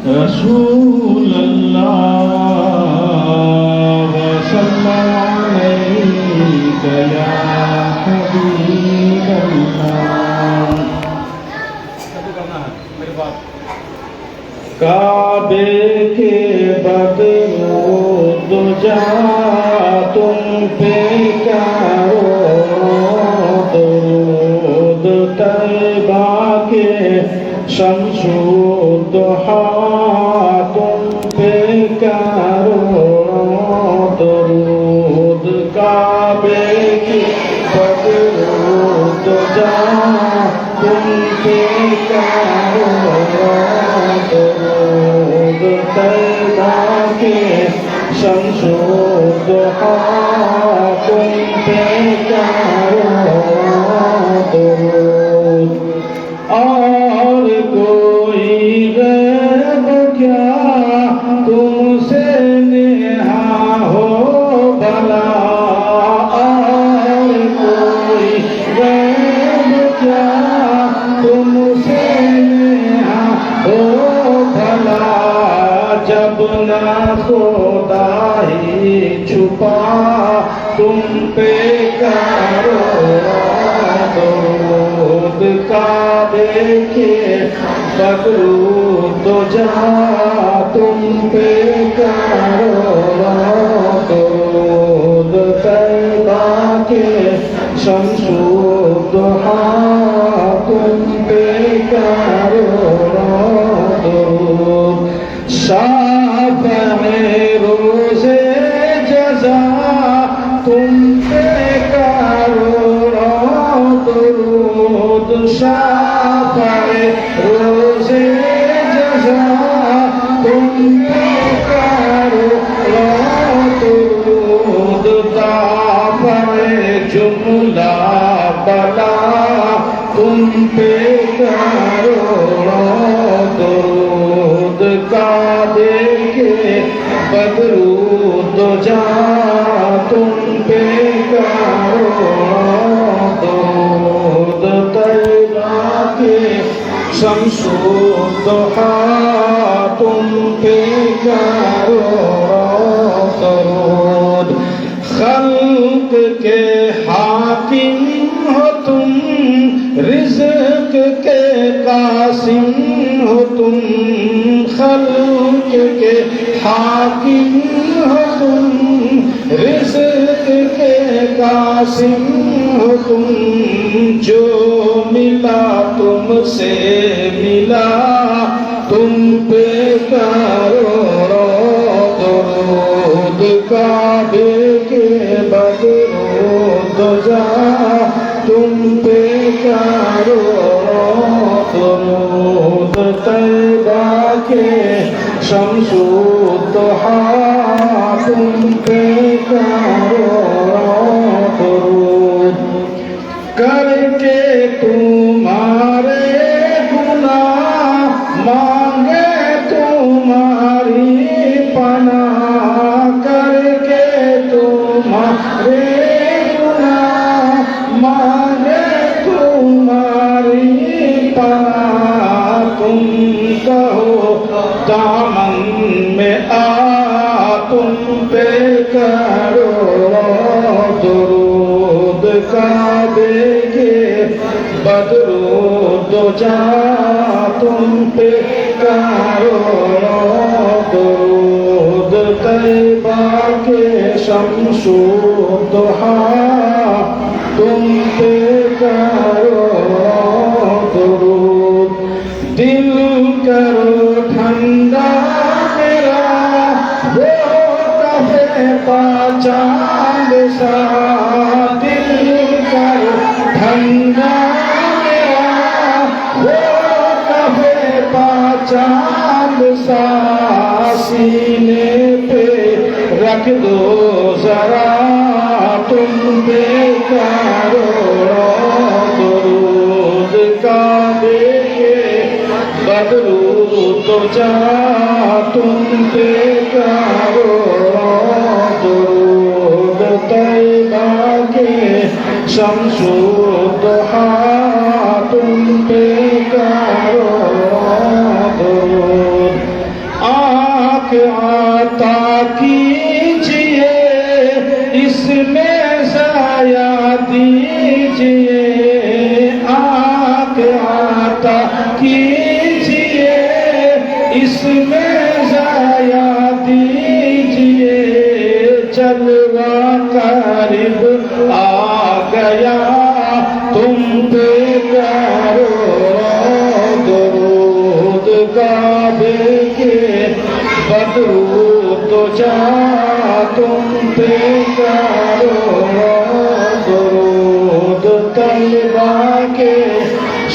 رسول الله وسلم عليك يا حبيب الله کعبے کے بدرود جا تم پہ کرو درود طیبہ کے شمس و ضحا تم پہ کرو درود کعبے کی بدرود جا تم پہ کرو درود طیبہ کے شمس و ضحا تم پہ کرو درود اور کوئی غیب کیا تم سے نہا ہو بھلا اور کوئی غیب کیا تم سے نہا ہو بھلا جب نہ خدا ہی چھپا تم پہ کرو درود کعبے کے بدرود جا تم پہ کرو درود طیبہ کے شمس و ضحا تم پہ کرو درود شافع روز جزا تم پہ کرو درود شافع روز جزا تم پہ کرو درود دافع جملہ بلا تم پہ کرو درود کعبے کے بدرود جا تم پہ کرو درود طیبہ کے شمس و ضحا تم پہ کرو درود خلق کے حاکم ہو تم رزق کے قاسم ہو تم خلق کے حاکم ہو تم رزق کے قاسم ہو تم جو ملا تم سے ملا تم پہ کرو درود کعبے کے بدرود جا تم پہ کرو درود طیبہ کے شمس و ضحا تم پہ کرو درود کر کے تمہارے گناہ مانگے تمہاری پناہ کر کے تمہارے گناہ مانگے تمہاری پناہ تم کہو دامن میں آ تم پہ کرو درود کعبے کے بدرود جا تم پہ کرو درود طیبہ کے شمس و ضحا تم پہ کرو درود دل کرو ٹھنڈا میرا وہ کفے پا چاند سا دل کرو ٹھنڈا میرا وہ کفے پا چاند سا سینے پہ رکھ دو ذرا تم پہ کرو درود کعبے کے بدرود جا تم پہ کرو درود طیبہ کے شمس و ضحا تم پہ کرو عطا کیجئے اس میں ضائع دیجئے آنکھ عطا کیجئے اس میں ضائع دیجئے جلوہ قریب آ گیا تم پہ کرو درود کعبے کے بدرو تو جا تم پہ کرو درود طیبہ کے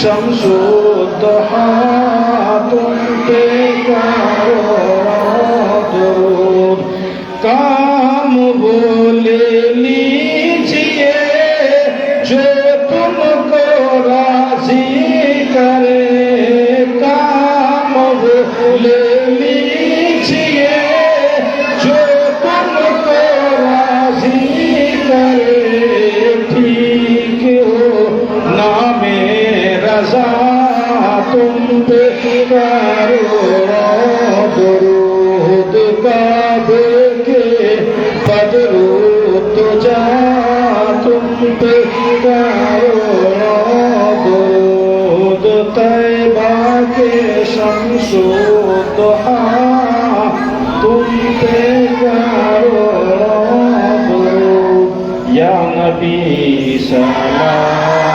شمس و ضحیٰ تم پہ کرو درود کام وہ لے لیجئے جو تم کو راضی کرے کام وہ لے لیجئے جو تم کو راضی کرے ٹھیک ہو نام رضا تم پہ کرو درود کعبے کے بدرو تو جا تم پہ کرو درود طیبہ کے شمس و ضحیٰ تم پہ کرو درود یا نبی سلام